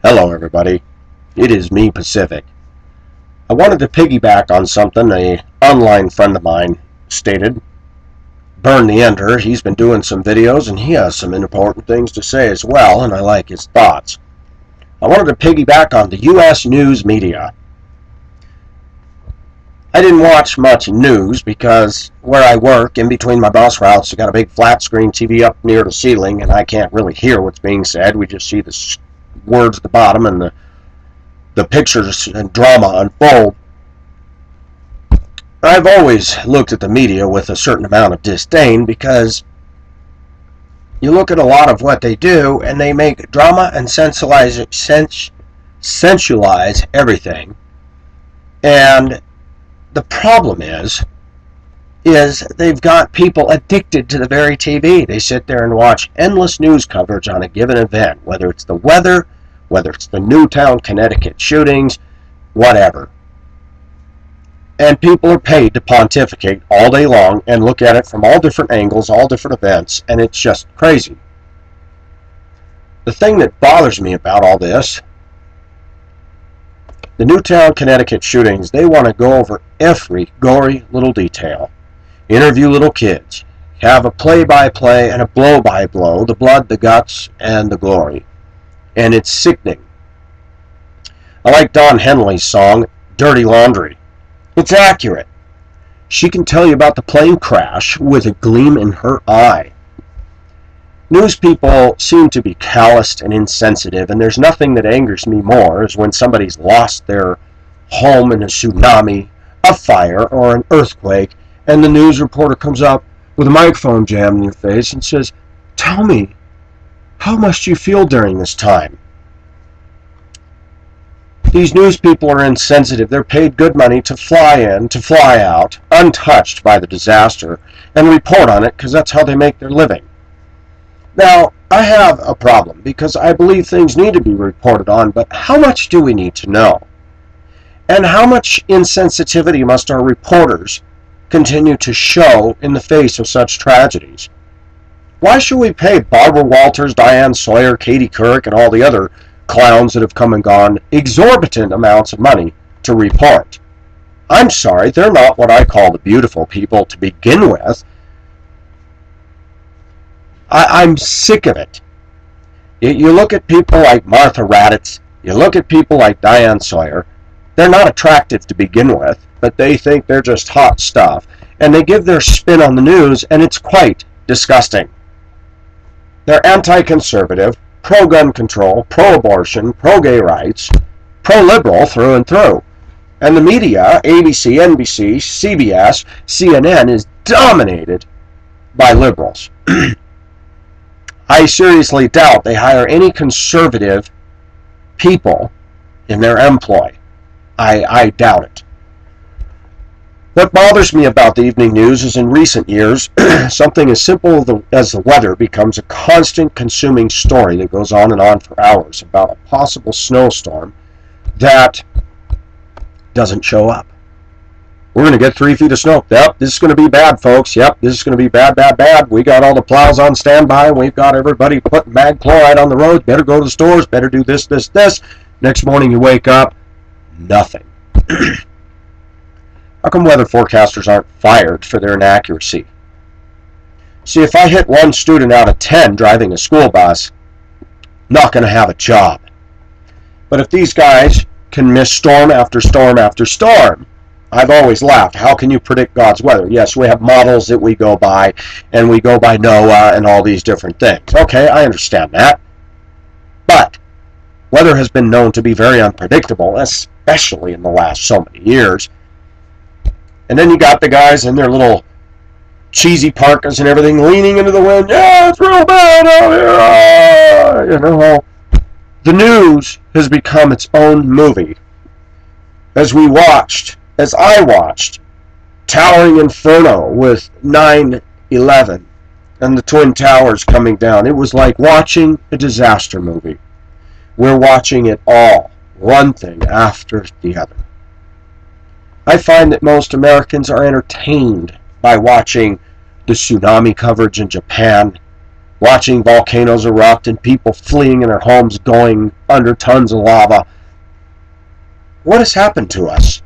Hello, everybody. It is me, Pacific. I wanted to piggyback on something an online friend of mine stated. Burn the Ender. He's been doing some videos and he has some important things to say as well, and I like his thoughts. I wanted to piggyback on the U.S. news media. I didn't watch much news because where I work, in between my bus routes, I got a big flat screen TV up near the ceiling, and I can't really hear what's being said. We just see the words at the bottom and the pictures and drama unfold. I've always looked at the media with a certain amount of disdain because you look at a lot of what they do and they make drama and sensualize everything. And the problem is they've got people addicted to the very TV. They sit there and watch endless news coverage on a given event, whether it's the weather, whether it's the Newtown, Connecticut shootings, whatever. And people are paid to pontificate all day long and look at it from all different angles, all different events, and it's just crazy. The thing that bothers me about all this, the Newtown, Connecticut shootings, they want to go over every gory little detail. Interview little kids, have a play-by-play and a blow-by-blow, the blood, the guts, and the glory. And it's sickening. I like Don Henley's song, Dirty Laundry. It's accurate. She can tell you about the plane crash with a gleam in her eye. News people seem to be calloused and insensitive, and there's nothing that angers me more is when somebody's lost their home in a tsunami, a fire, or an earthquake, and the news reporter comes up with a microphone jammed in your face and says, "Tell me, how must you feel during this time?" These news people are insensitive. They're paid good money to fly in, to fly out, untouched by the disaster, and report on it because that's how they make their living. Now, I have a problem because I believe things need to be reported on, but how much do we need to know? And how much insensitivity must our reporters continue to show in the face of such tragedies? Why should we pay Barbara Walters, Diane Sawyer, Katie Couric, and all the other clowns that have come and gone exorbitant amounts of money to report? I'm sorry, they're not what I call the beautiful people to begin with. I'm sick of it. You look at people like Martha Raddatz, you look at people like Diane Sawyer, they're not attractive to begin with, but they think they're just hot stuff, and they give their spin on the news, and it's quite disgusting. They're anti-conservative, pro-gun control, pro-abortion, pro-gay rights, pro-liberal through and through. And the media, ABC, NBC, CBS, CNN, is dominated by liberals. I seriously doubt they hire any conservative people in their employ. I doubt it. What bothers me about the evening news is in recent years, something as simple as the weather becomes a constant consuming story that goes on and on for hours about a possible snowstorm that doesn't show up. We're going to get 3 feet of snow. Yep, this is going to be bad, folks. Yep, this is going to be bad, bad, bad. We got all the plows on standby. We've got everybody putting mag chloride on the road. Better go to the stores. Better do this, this, this. Next morning you wake up, nothing. How come weather forecasters aren't fired for their inaccuracy? See, if I hit one student out of 10 driving a school bus, I'm not going to have a job. But if these guys can miss storm after storm after storm, I've always laughed. How can you predict God's weather? Yes, we have models that we go by, and we go by NOAA and all these different things. Okay, I understand that. But weather has been known to be very unpredictable, especially in the last so many years. And then you got the guys in their little cheesy parkas and everything leaning into the wind. Yeah, it's real bad out here. You know, the news has become its own movie. As I watched Towering Inferno with 9/11 and the Twin Towers coming down, it was like watching a disaster movie. We're watching it all, one thing after the other. I find that most Americans are entertained by watching the tsunami coverage in Japan, watching volcanoes erupt and people fleeing in their homes going under tons of lava. What has happened to us?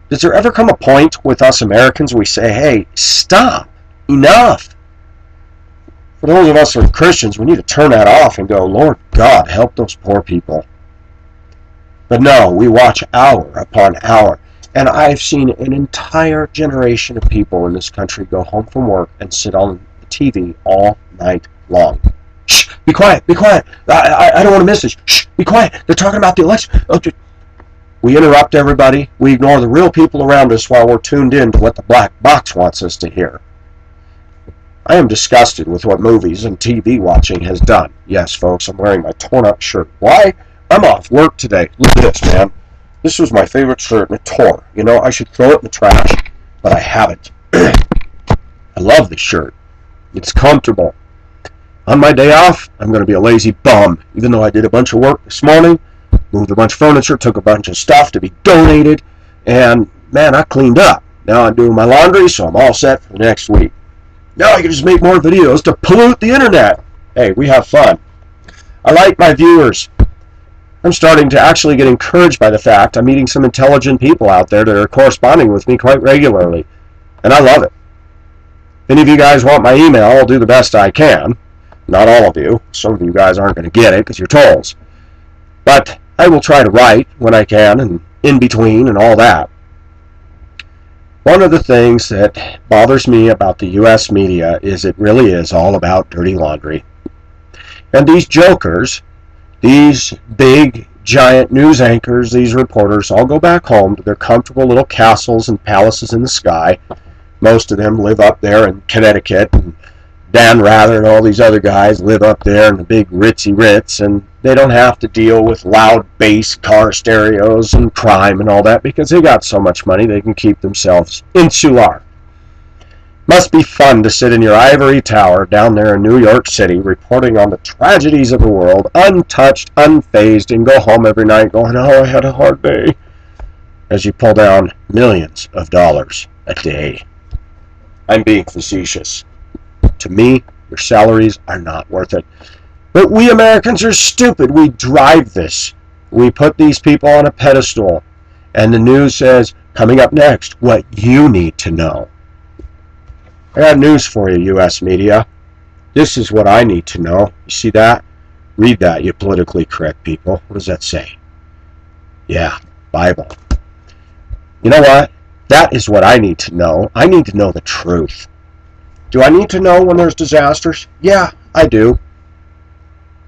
Does there ever come a point with us Americans we say, hey, stop, enough? For those of us who are Christians, we need to turn that off and go, Lord God, help those poor people. But no, we watch hour upon hour. And I've seen an entire generation of people in this country go home from work and sit on the TV all night long. Shh, be quiet, be quiet. I don't want to miss this. Shh, be quiet. They're talking about the election. Okay. We interrupt everybody. We ignore the real people around us while we're tuned in to what the black box wants us to hear. I am disgusted with what movies and TV watching has done. Yes, folks, I'm wearing my torn-up shirt. Why? I'm off work today. Look at this, man. This was my favorite shirt, and it tore. You know, I should throw it in the trash, but I haven't. I love this shirt. It's comfortable. On my day off, I'm going to be a lazy bum, even though I did a bunch of work this morning, moved a bunch of furniture, took a bunch of stuff to be donated, and, man, I cleaned up. Now I'm doing my laundry, so I'm all set for the next week. Now I can just make more videos to pollute the internet. Hey, we have fun. I like my viewers. I'm starting to actually get encouraged by the fact I'm meeting some intelligent people out there that are corresponding with me quite regularly. And I love it. If any of you guys want my email, I'll do the best I can. Not all of you. Some of you guys aren't going to get it because you're trolls. But I will try to write when I can and in between and all that. One of the things that bothers me about the U.S. media is it really is all about dirty laundry. And these jokers, these big, giant news anchors, these reporters, all go back home to their comfortable little castles and palaces in the sky. Most of them live up there in Connecticut, and Dan Rather and all these other guys live up there in the big ritzy Ritz, and they don't have to deal with loud bass car stereos and crime and all that because they got so much money they can keep themselves insular. Must be fun to sit in your ivory tower down there in New York City reporting on the tragedies of the world, untouched, unfazed, and go home every night going, oh, I had a hard day, as you pull down millions of dollars a day. I'm being facetious. To me, your salaries are not worth it. But we Americans are stupid. We drive this. We put these people on a pedestal. And the news says, coming up next, what you need to know. I got news for you, U.S. media. This is what I need to know. You see that? Read that, you politically correct people. What does that say? Yeah, Bible. You know what? That is what I need to know. I need to know the truth. Do I need to know when there's disasters? Yeah, I do.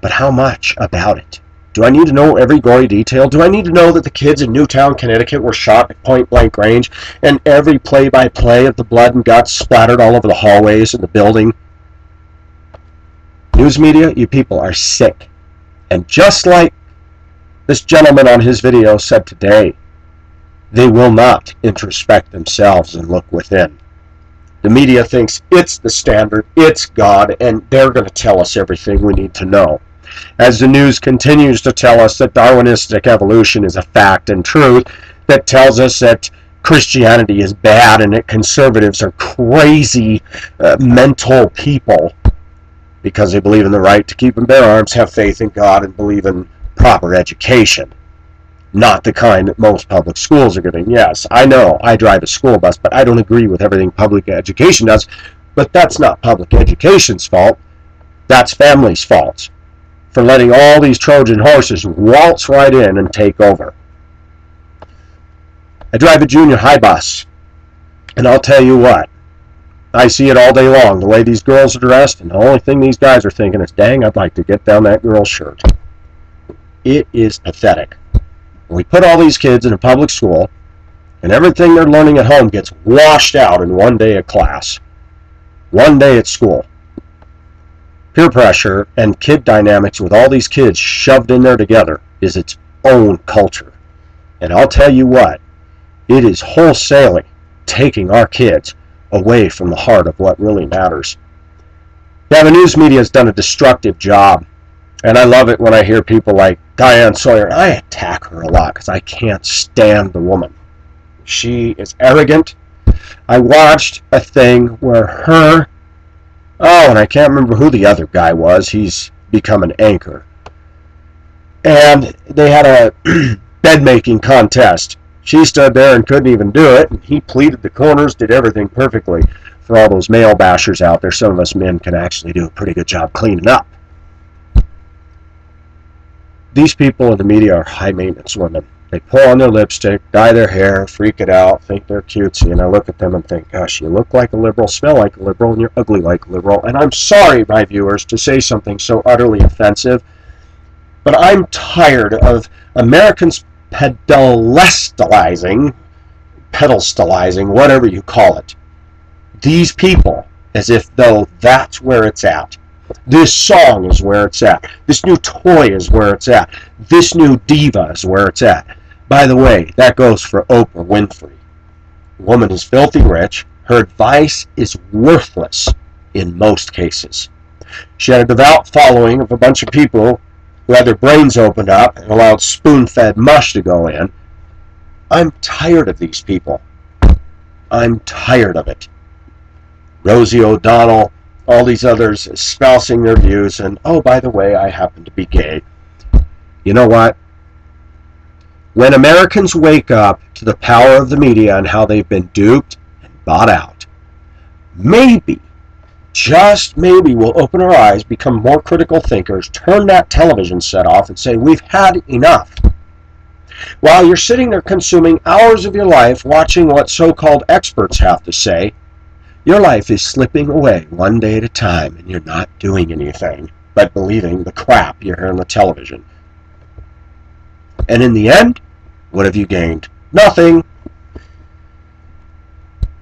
But how much about it? Do I need to know every gory detail? Do I need to know that the kids in Newtown, Connecticut were shot at point-blank range and every play-by-play of the blood and guts splattered all over the hallways in the building? News media, you people are sick. And just like this gentleman on his video said today, they will not introspect themselves and look within. The media thinks it's the standard, it's God, and they're going to tell us everything we need to know. As the news continues to tell us that Darwinistic evolution is a fact and truth, that tells us that Christianity is bad and that conservatives are crazy, mental people because they believe in the right to keep and bear arms, have faith in God, and believe in proper education. Not the kind that most public schools are getting. Yes, I know, I drive a school bus, but I don't agree with everything public education does. But that's not public education's fault. That's families' fault for letting all these Trojan horses waltz right in and take over. I drive a junior high bus, and I'll tell you what, I see it all day long, the way these girls are dressed, and the only thing these guys are thinking is, dang, I'd like to get down that girl's shirt. It is pathetic. We put all these kids in a public school, and everything they're learning at home gets washed out in one day of class. One day at school. Peer pressure and kid dynamics with all these kids shoved in there together is its own culture. And I'll tell you what, it is wholesaling taking our kids away from the heart of what really matters. Yeah, the news media has done a destructive job. And I love it when I hear people like Diane Sawyer. I attack her a lot because I can't stand the woman. She is arrogant. I watched a thing where her Oh, and I can't remember who the other guy was. He's become an anchor. And they had a bed making contest. She stood there and couldn't even do it, and he pleated the corners, did everything perfectly. For all those male bashers out there, some of us men can actually do a pretty good job cleaning up. These people in the media are high maintenance women. They pull on their lipstick, dye their hair, freak it out, think they're cutesy, and I look at them and think, gosh, you look like a liberal, smell like a liberal, and you're ugly like a liberal. And I'm sorry, my viewers, to say something so utterly offensive, but I'm tired of Americans pedestalizing, whatever you call it, these people as if though that's where it's at. This song is where it's at. This new toy is where it's at. This new diva is where it's at. By the way, that goes for Oprah Winfrey. The woman is filthy rich. Her advice is worthless in most cases. She had a devout following of a bunch of people who had their brains opened up and allowed spoon-fed mush to go in. I'm tired of these people. I'm tired of it. Rosie O'Donnell, all these others espousing their views, and oh, by the way, I happen to be gay. You know what? When Americans wake up to the power of the media and how they've been duped and bought out, maybe, just maybe, we'll open our eyes, become more critical thinkers, turn that television set off and say, we've had enough. While you're sitting there consuming hours of your life watching what so-called experts have to say, your life is slipping away one day at a time, and you're not doing anything but believing the crap you hear on the television. And in the end, what have you gained? Nothing.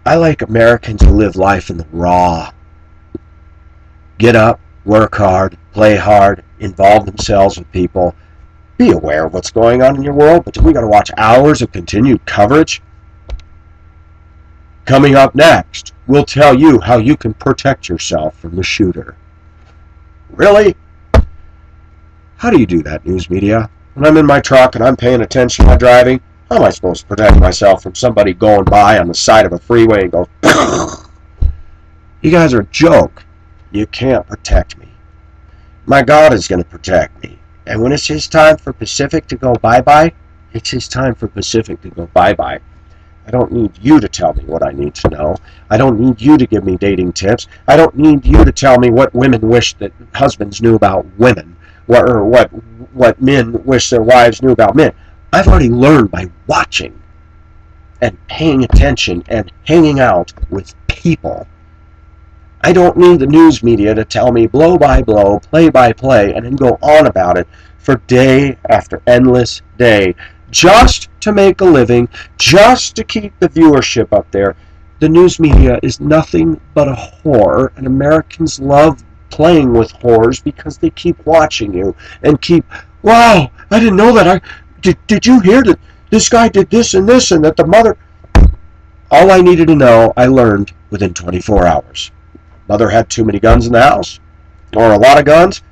I like Americans who live life in the raw. Get up, work hard, play hard, involve themselves with people. Be aware of what's going on in your world, but we got to watch hours of continued coverage. Coming up next, we'll tell you how you can protect yourself from the shooter. Really? How do you do that, news media? When I'm in my truck and I'm paying attention while driving, how am I supposed to protect myself from somebody going by on the side of a freeway and go, you guys are a joke. You can't protect me. My God is going to protect me. And when it's his time for Pacific to go bye-bye, it's his time for Pacific to go bye-bye. I don't need you to tell me what I need to know. I don't need you to give me dating tips. I don't need you to tell me what women wish that husbands knew about women, what men wish their wives knew about men. I've already learned by watching and paying attention and hanging out with people. I don't need the news media to tell me blow by blow, play by play, and then go on about it for day after endless day, just to make a living, just to keep the viewership up there. The news media is nothing but a whore, and Americans love playing with whores because they keep watching you and keep, wow, I didn't know that. Did you hear that this guy did this and that the mother... All I needed to know, I learned within 24 hours. Mother had too many guns in the house, or a lot of guns,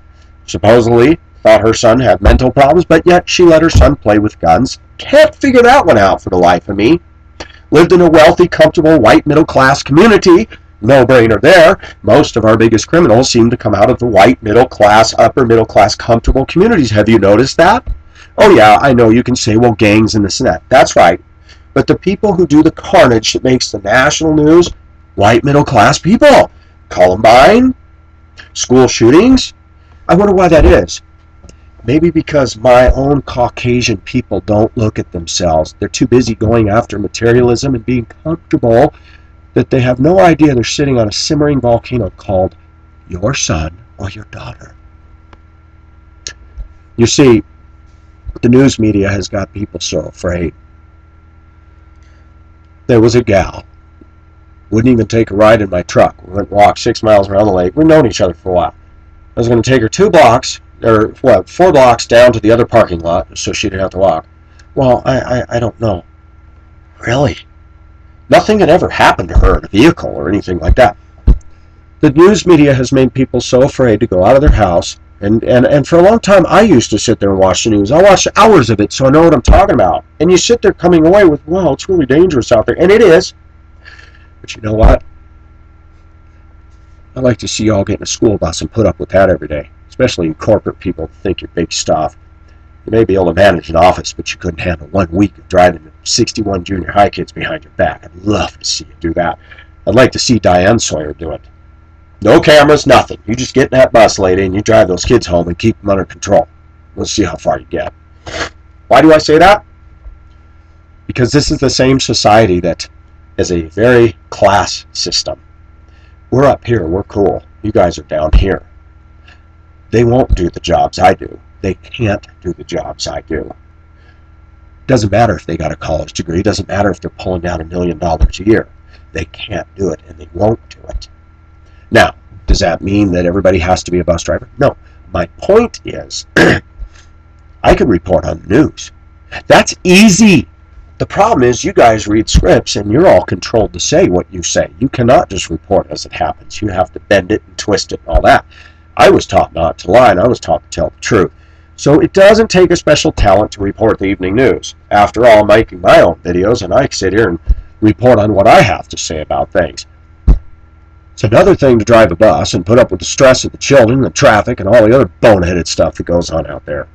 supposedly thought her son had mental problems, but yet she let her son play with guns. Can't figure that one out for the life of me. Lived in a wealthy, comfortable, white middle-class community. No-brainer there. Most of our biggest criminals seem to come out of the white middle-class, upper middle-class, comfortable communities. Have you noticed that? Oh yeah, I know you can say, well, gangs and this and that. That's right. But the people who do the carnage that makes the national news, white middle-class people. Columbine, school shootings. I wonder why that is. Maybe because my own Caucasian people don't look at themselves. They're too busy going after materialism and being comfortable that they have no idea they're sitting on a simmering volcano called your son or your daughter. You see, the news media has got people so afraid. There was a gal. Wouldn't even take a ride in my truck. We went and walked 6 miles around the lake. We've known each other for a while. I was going to take her 2 blocks, or 4 blocks down to the other parking lot so she didn't have to walk. Well, I don't know. Really? Nothing had ever happened to her in a vehicle or anything like that. The news media has made people so afraid to go out of their house, and for a long time I used to sit there and watch the news. I watched hours of it so I know what I'm talking about. And you sit there coming away with, wow, it's really dangerous out there. And it is. But you know what? I'd like to see y'all get in a school bus and put up with that every day, especially you corporate people that think you're big stuff. You may be able to manage an office, but you couldn't handle 1 week of driving 61 junior high kids behind your back. I'd love to see you do that. I'd like to see Diane Sawyer do it. No cameras, nothing. You just get in that bus, lady, and you drive those kids home and keep them under control. We'll see how far you get. Why do I say that? Because this is the same society that is a very class system. We're up here, we're cool. You guys are down here. They won't do the jobs I do. They can't do the jobs I do. Doesn't matter if they got a college degree. Doesn't matter if they're pulling down $1 million a year. They can't do it, and they won't do it. Now, does that mean that everybody has to be a bus driver? No. My point is, I could report on the news. That's easy. The problem is you guys read scripts and you're all controlled to say what you say. You cannot just report as it happens. You have to bend it and twist it and all that. I was taught not to lie, and I was taught to tell the truth. So it doesn't take a special talent to report the evening news. After all, I'm making my own videos, and I sit here and report on what I have to say about things. It's another thing to drive a bus and put up with the stress of the children, the traffic, and all the other boneheaded stuff that goes on out there.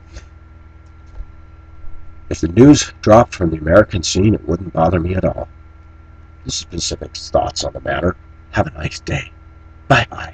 If the news dropped from the American scene, it wouldn't bother me at all. This is Pacific's thoughts on the matter. Have a nice day. Bye-bye.